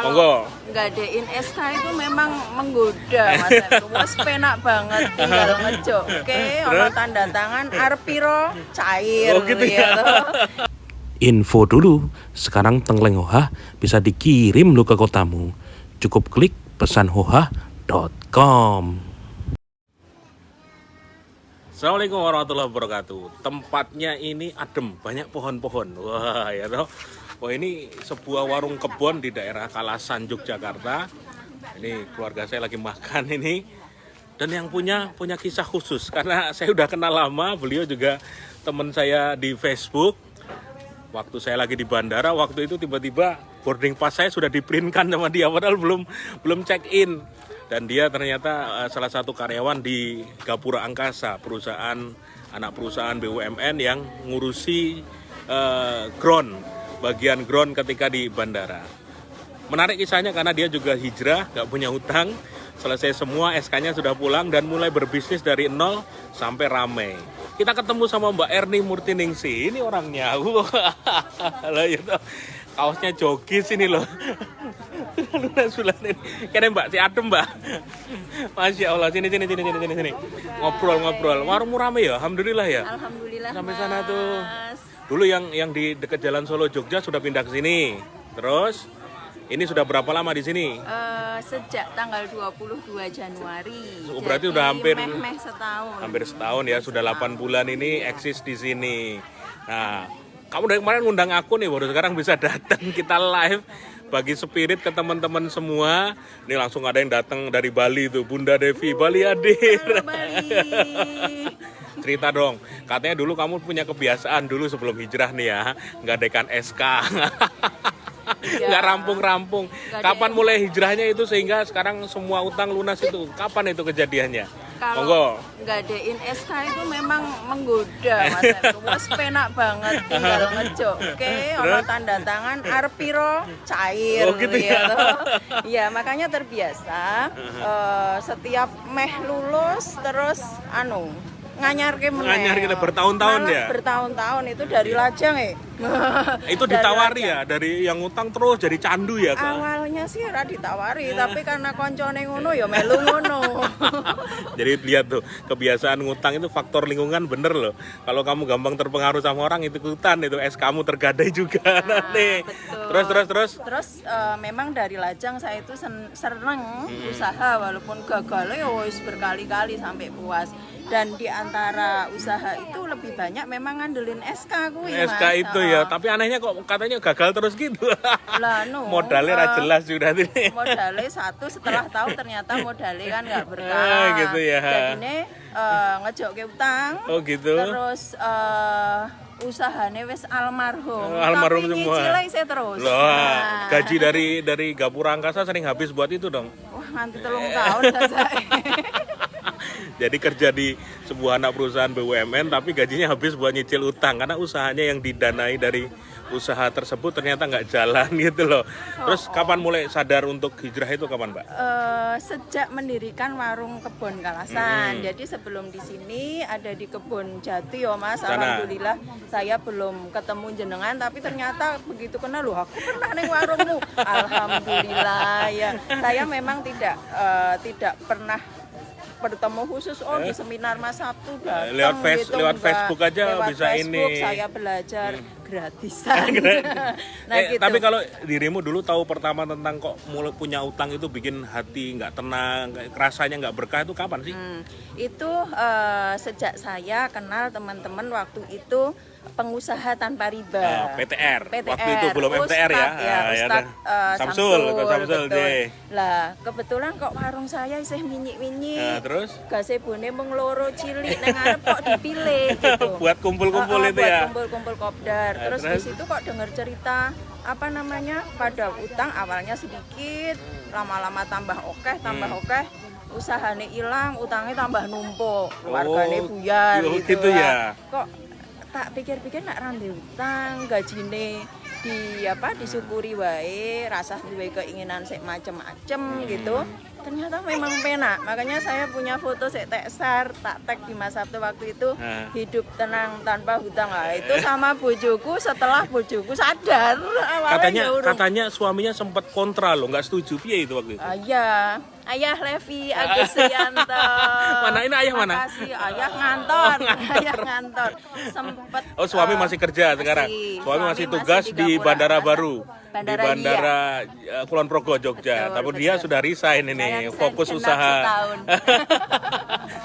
Kalau Monggo. nggadein SK itu memang menggoda Mas. Wes penak banget tinggal ngejok. Oke, ono tanda tangan arep piro cair Oh, gitu ya. toh. Info dulu, sekarang Tengkleng Hoha bisa dikirim lo ke kotamu. Cukup klik pesanhoha.com. Assalamualaikum warahmatullahi wabarakatuh. Tempatnya ini adem, banyak pohon-pohon. Wah, ya toh. Wah, ini sebuah warung kebon di daerah Kalasan, Yogyakarta. Ini keluarga saya lagi makan ini. Dan yang punya kisah khusus karena saya udah kenal lama, beliau juga teman saya di Facebook. Waktu saya lagi di bandara, waktu itu tiba-tiba boarding pass saya sudah diprintkan sama dia, padahal belum check in. Dan dia ternyata salah satu karyawan di Gapura Angkasa, anak perusahaan BUMN yang ngurusi bagian ground ketika di bandara. Menarik kisahnya karena dia juga hijrah, gak punya hutang, selesai semua SK-nya sudah pulang dan mulai berbisnis dari nol sampai ramai. Kita ketemu sama Mbak Erni Murtiningsih, ini orangnya. Halo, gitu. Kaosnya jogis ini loh. Kayaknya Mbak, si adem Mbak. Masya Allah, sini. Ngobrol. Warungmu rame ya? Alhamdulillah ya? Alhamdulillah. Sampai Mas. sana tuh. Dulu yang di dekat Jalan Solo Jogja sudah pindah ke sini. Terus ini sudah berapa lama di sini? Sejak tanggal 22 Januari. Oh, berarti Jadi udah hampir setahun. Hampir setahun ya, sudah 8 bulan ini eksis di sini. Nah, kamu dari kemarin ngundang aku nih, baru sekarang bisa datang kita live bagi spirit ke teman-teman semua. Ini langsung ada yang datang dari Bali tuh, Bunda Devi, Bali hadir. Halo, Bali. Cerita dong, katanya dulu kamu punya kebiasaan dulu sebelum hijrah nih ya, nggadekan SK. Nggak rampung-rampung. Kapan mulai hijrahnya itu sehingga sekarang semua utang lunas itu? Kapan itu kejadiannya? Kalau Monggo. nggadein SK itu memang menggoda Mas. Wes penak banget tinggal ngejok. Oke, ono tanda tangan arep piro cair Oh, gitu ya. toh. Iya, makanya terbiasa setiap meh lulus terus nganyar Kita bertahun-tahun ya? Bertahun-tahun itu dari lajang Itu Dari ditawari lajang. ya, dari yang utang terus jadi candu ya Kak? Awalnya sih ora ditawari, tapi karena koncone ngono ya melu ngono. Jadi lihat tuh, kebiasaan ngutang itu faktor lingkungan bener loh. Kalau kamu gampang terpengaruh sama orang itu ikutan, itu es kamu tergadai juga nanti. Betul. Terus Memang dari lajang saya itu seneng usaha walaupun gagal ya wis berkali-kali sampai puas. Dan di antara usaha itu lebih banyak memang ngandelin SK kuwi Mas. SK itu ya, tapi anehnya kok katanya gagal terus gitu. Lah Modalnya ra jelas juga ini. Modalnya satu setelah tahu ternyata modalnya kan nggak berkah. Gitu ya. Jadinya ngejokke utang. Oh gitu. Terus usahane wis almarhum. Almarhum tapi semua. nyicil saya terus. Loh, Nah. gaji dari Gapura Angkasa sering habis buat itu dong. Wah, nganti 3 tahun saja. Jadi kerja di sebuah anak perusahaan BUMN tapi gajinya habis buat nyicil utang karena usahanya yang didanai dari usaha tersebut ternyata nggak jalan gitu loh. Terus kapan mulai sadar untuk hijrah itu kapan Mbak? Sejak mendirikan warung kebun Kalasan. Jadi sebelum di sini ada di Kebun Jati ya Mas. Sana. Alhamdulillah saya belum ketemu jenengan tapi ternyata begitu kenal loh aku pernah ning warungmu. Alhamdulillah ya. Saya memang tidak pernah bertemu khusus di seminar Mas Sabtu datang Lewat gitu, lewat enggak. Facebook aja Lewat bisa Facebook, ini. saya belajar gratisan. Nah, gitu. Tapi kalau dirimu dulu tahu pertama tentang kok mulai punya utang itu bikin hati nggak tenang, rasanya nggak berkah itu kapan sih? Itu sejak saya kenal teman-teman waktu itu pengusaha tanpa riba. PTR. Waktu itu belum MTR ya. Ustadz Samsul betul. deh. Lah, kebetulan kok warung saya isih minyik-minyik. Nah, terus Gazebone mung loro cilik nang ngarep kok dipilih gitu. buat kumpul-kumpul itu buat ya. kumpul-kumpul kopdar. Terus di terus? situ kok dengar cerita pada utang awalnya sedikit, lama-lama tambah okeh, usahane hilang, utangnya tambah numpuk, keluargane buyar oh, gitu ya. Kok tak pikir-pikir nak rande utang, gajine disyukuri wae, rasah duwe keinginan sik macem-macem gitu. Ternyata memang penak. Makanya saya punya foto sik tak tag di Mas Sabtu waktu itu, hidup tenang tanpa hutang. Nah, itu sama bojoku setelah bojoku sadar. Katanya suaminya sempat kontra loh, nggak setuju. Piye itu waktu itu? Iya. Ayah Levi Agus Rianto. Mana ini ayah mana? Makasih, ayah ngantor. Ayah ngantor. Sempet. Oh, suami masih kerja sekarang. Suami masih tugas di Bandara Baru. Di Bandara Kulon Progo, Jogja. Betul, Tapi dia sudah resign ini, fokus usaha.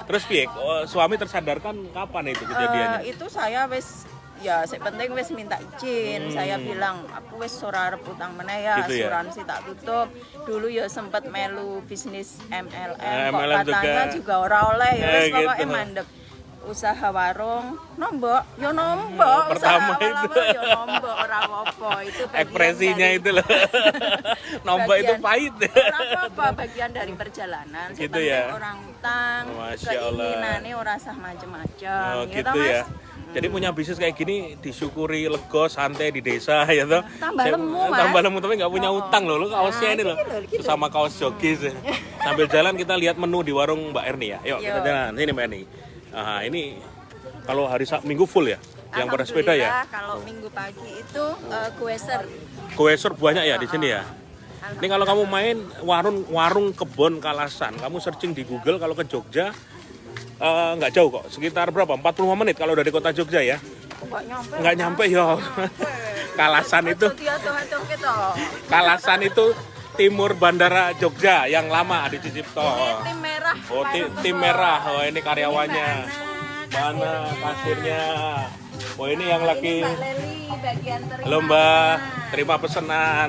Terus piye? Suami tersadarkan kapan itu kejadiannya? Itu saya wis penting wis minta izin. Saya bilang aku wis ora arep utang meneh ya, Gitu ya? asuransi tak tutup. Dulu ya sempet melu bisnis MLM, kok MLM katanya juga ora oleh ya wis gitu. pokoke mandek. Usaha warung nombok Pertama usaha itu. awal-awal ya nombok ora apa-apa itu bagian Ekspresinya dari- itu loh. Nombok itu bagian- pahit. ora apa-apa bagian dari perjalanan. Gitu Sepenting ya? orang utang, Masya Allah. keinginannya ora sah macem-macem Oh, gitu, gitu Mas. ya. Jadi punya bisnis kayak gini disyukuri, lego, santai di desa ya toh. Tambah lemu, Mas. Tambah lemu tapi nggak punya utang loh. Lu kaosnya ini loh. gitu. Sama kaos jogging sih. Sambil jalan kita lihat menu di warung Mbak Erni ya. Yuk kita Yuk. jalan. Sini Mbak Erni. Nah, ini kalau hari Minggu full ya. Yang pada sepeda ya. Alhamdulillah, kalau minggu pagi itu kueser. Goeser banyak ya di sini ya. Ini kalau kamu main warung kebon Kalasan, kamu searching di Google kalau ke Jogja nggak jauh kok, sekitar berapa? 45 menit kalau dari kota Jogja ya. Nggak nyampe ya. Kalasan itu, Kalasan itu timur Bandara Jogja yang lama di Cicipto. Tim merah. Oh, tim merah. Oh, ini karyawannya. Mana kasirnya? Oh, ini yang lagi Mbak Leli bagian terima. Halo Mbak, terima pesanan.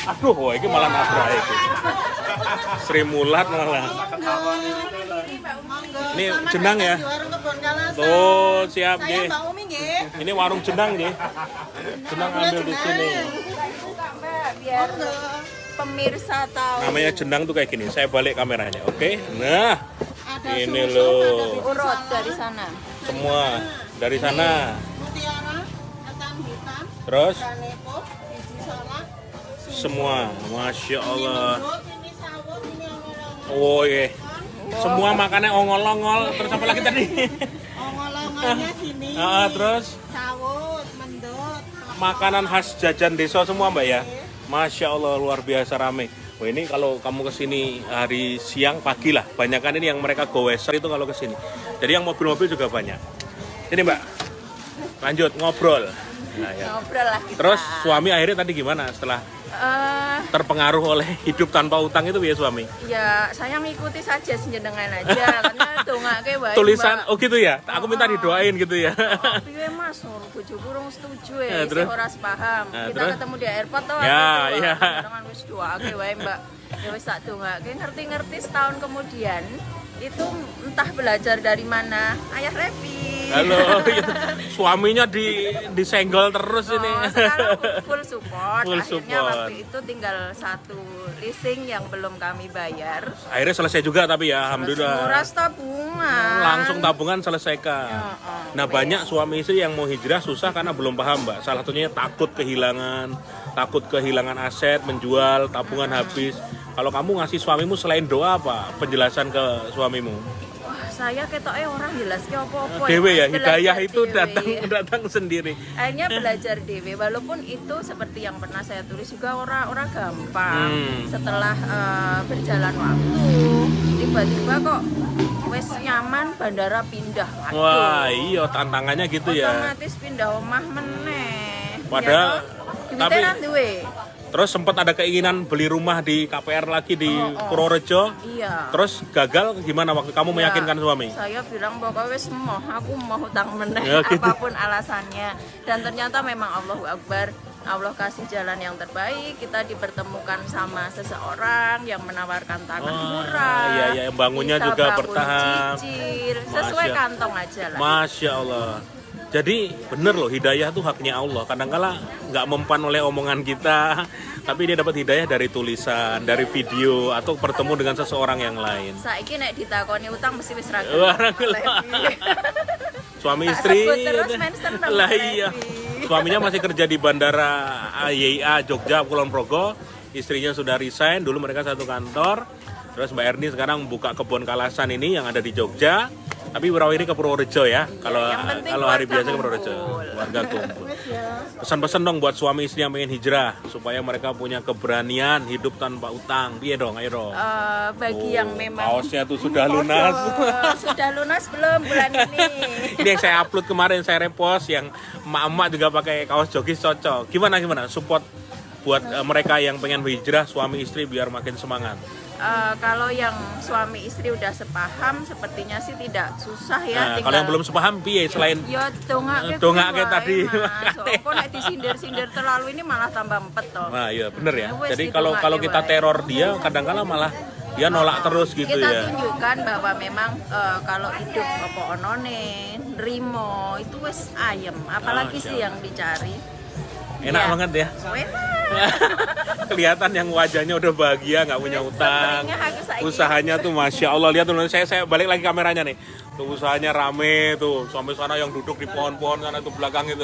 Aduh, wah ini malah nabrak itu. Sri Mulat malah. Ini jenang ya. Tuh, siap nggih. Ini warung jenang nggih. Jenang ambil di sini. Biar pemirsa tahu. Namanya jenang tuh kayak gini. Saya balik kameranya, oke? Nah, ini loh. Urut dari sana. Semua dari sana. Mutiara, ketan hitam, Terus kaneko, biji salak, semua, masya Allah. sundut, ini sawut, ini ongol-ongol. Oh iya. Semua makannya ongol-ongol. Terus apa lagi tadi? Ongol-ongolnya sini. Terus Sawut, mendut. makanan khas jajan desa semua Mbak ya. Masya Allah luar biasa rame. Wah ini kalau kamu kesini hari siang pagi lah. Banyakan ini yang mereka goeser itu kalau kesini. Jadi yang mobil-mobil juga banyak. Ini Mbak, lanjut ngobrol. Nah, ya. Ngobrol lah kita. Terus suami akhirnya tadi gimana setelah terpengaruh oleh hidup tanpa utang itu ya suami? Ya saya ngikuti saja senjenengan aja karena dongake wae. Tulisan, Mbak. oh gitu ya? Aku minta didoain gitu ya? Piye Mas, bojoku urung setuju Ya, ya, terus? ora sepaham. Nah, Kita terus? ketemu di airport toh. Ya, iya. Dengan wis doake wae, Mbak. Ya wis tak dongake ngerti-ngerti setahun kemudian itu entah belajar dari mana ayah Revi. Halo, suaminya disenggol terus ini. Sekarang full support. Full Akhirnya support. waktu itu tinggal satu leasing yang belum kami bayar. Akhirnya selesai juga tapi ya, alhamdulillah. Nguras tabungan. Langsung tabungan selesaikan. Nah banyak suami istri yang mau hijrah susah karena belum paham Mbak. Salah satunya takut kehilangan aset, menjual, tabungan habis. Kalau kamu ngasih suamimu selain doa apa? Penjelasan ke suamimu? Wah, saya ketoknya orang jelas ke apa-apa. Dewe ya, Belajar hidayah itu dewe. datang sendiri. Akhirnya belajar dewe, walaupun itu seperti yang pernah saya tulis juga orang gampang. Setelah berjalan waktu, tiba-tiba kok wes nyaman bandara pindah. Aduh, Wah iya tantangannya gitu ya. otomatis pindah omah meneh. Padahal, tapi duwe. Terus sempat ada keinginan beli rumah di KPR lagi di Purworejo. Iya. Terus gagal gimana waktu kamu meyakinkan suami? Saya bilang pokoknya wes aku mau hutang meneh Ya, gitu. apapun alasannya. Dan ternyata memang Allahu Akbar, Allah kasih jalan yang terbaik. Kita dipertemukan sama seseorang yang menawarkan tanah murah. Iya, iya, yang bangunnya bisa juga bangun bertahap. cicil, sesuai Masya- kantong aja lah. Masya Allah. Jadi bener loh, hidayah itu haknya Allah. Kadang-kala nggak mempan oleh omongan kita, tapi dia dapat hidayah dari tulisan, dari video, atau bertemu dengan seseorang yang lain. Saiki nek ditakoni utang mesti wis ra Wah, gelem. Suami Tak istri. sebut terus gitu. mention Lah iya. Levi. Suaminya masih kerja di Bandara YIA Jogja Kulon Progo. Istrinya sudah resign, dulu mereka satu kantor. Terus Mbak Erni sekarang buka kebun kalasan ini yang ada di Jogja. Tapi Wirawiri ke Purworejo ya. Kalau hari biasa ke Purworejo, warga kumpul. Pesan-pesan dong buat suami istri yang pengen hijrah supaya mereka punya keberanian hidup tanpa utang. Iya dong, ayo dong. Bagi yang memang Kaosnya tuh sudah lunas. sudah lunas belum bulan ini? Ini yang saya upload kemarin, saya repost yang emak-emak juga pakai kaos jogis cocok. Gimana support buat mereka yang pengen berhijrah suami istri biar makin semangat. Kalau yang suami istri udah sepaham, sepertinya sih tidak susah ya. Kalau yang belum sepaham, piye selain ya dongake tadi. Kok nek disindir-sindir terlalu ini malah tambah empet toh. Nah iya bener ya. Wes, Jadi gitu, kalau kita wae. teror dia, kadang-kala malah dia nolak terus gitu Kita ya. tunjukkan bahwa memang kalau hidup apa onone, nrimo itu wes ayem. Apalagi sih yang dicari. Enak Ya. banget ya. Enak. Kelihatan yang wajahnya udah bahagia, nggak punya utang. Sebenarnya aku saiki. Usahanya tuh masya Allah, lihat tuh saya balik lagi kameranya nih. Tuh usahanya rame tuh, sampai sana yang duduk di pohon-pohon sana tuh belakang itu.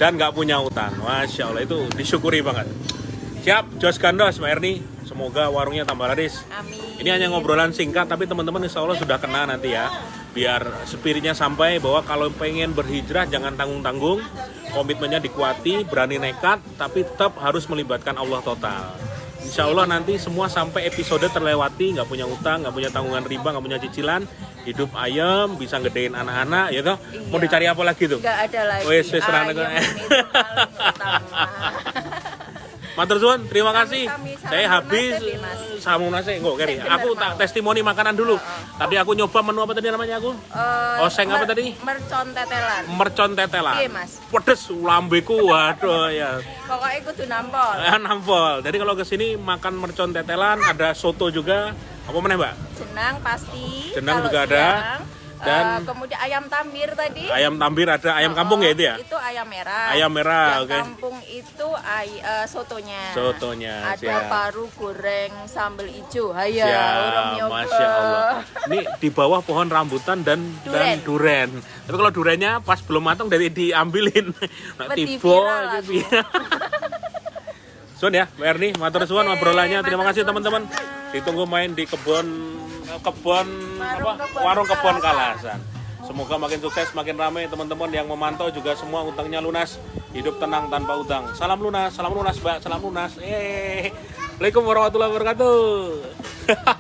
Dan nggak punya utang, masya Allah itu disyukuri banget. Siap, jos gandos Mbak Erni. Semoga warungnya tambah laris. Amin. Ini hanya ngobrolan singkat, tapi teman-teman insya Allah sudah kena nanti ya. Biar spiritnya sampai bahwa kalau pengen berhijrah jangan tanggung-tanggung, komitmennya dikuati, berani nekat, tapi tetap harus melibatkan Allah total. Insya Allah nanti semua sampai episode terlewati, nggak punya utang, nggak punya tanggungan riba, nggak punya cicilan, hidup ayam, bisa gedein anak-anak, ya toh. Mau Iya. dicari apa lagi tuh? Nggak ada lagi. Wes, Ayam itu paling utama. Matur suwun, terima kasih. Kami Saya salam habis lunase, Mas. samu nasi, enggak keri. Bener, Aku tak mau. testimoni makanan dulu. Tadi aku nyoba menu apa tadi namanya aku? Oseng apa tadi? Mercon tetelan. Mercon tetelan. Iya, Mas. Pedes lambeku, waduh ya. Pokoknya kudu nampol. Nampol. Jadi kalau kesini makan mercon tetelan, ada soto juga. Apa mana Mbak? Jenang pasti. Jenang kalau juga ada. siang. Dan kemudian ayam tambir tadi. Ayam tambir ada, ayam kampung ya itu ya? Itu ayam merah. Ayam merah, Yang oke. kampung itu sotonya. Sotonya, Ada siap. paru goreng sambal hijau. Haya, Siap, urung nyoba. Masya Allah. Ini di bawah pohon rambutan dan duren. Tapi kalau durennya pas belum matang dari diambilin. Nah, Wedi tiba viral gitu. aku. Suwun ya, Mbak Erni, matur suwun obrolannya. Terima matur kasih suwun teman-teman. sama. Ditunggu main di warung kebon Kalasan. Semoga makin sukses, makin ramai teman-teman yang memantau juga semua utangnya lunas, hidup tenang tanpa utang. Salam lunas Mbak, salam lunas. Assalamualaikum warahmatullahi wabarakatuh.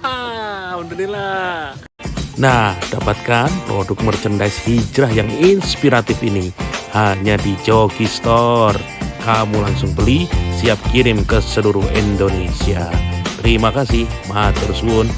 Alhamdulillah. Nah, dapatkan produk merchandise hijrah yang inspiratif ini hanya di Joki Store. Kamu langsung beli, siap kirim ke seluruh Indonesia. Terima kasih, matur suwun.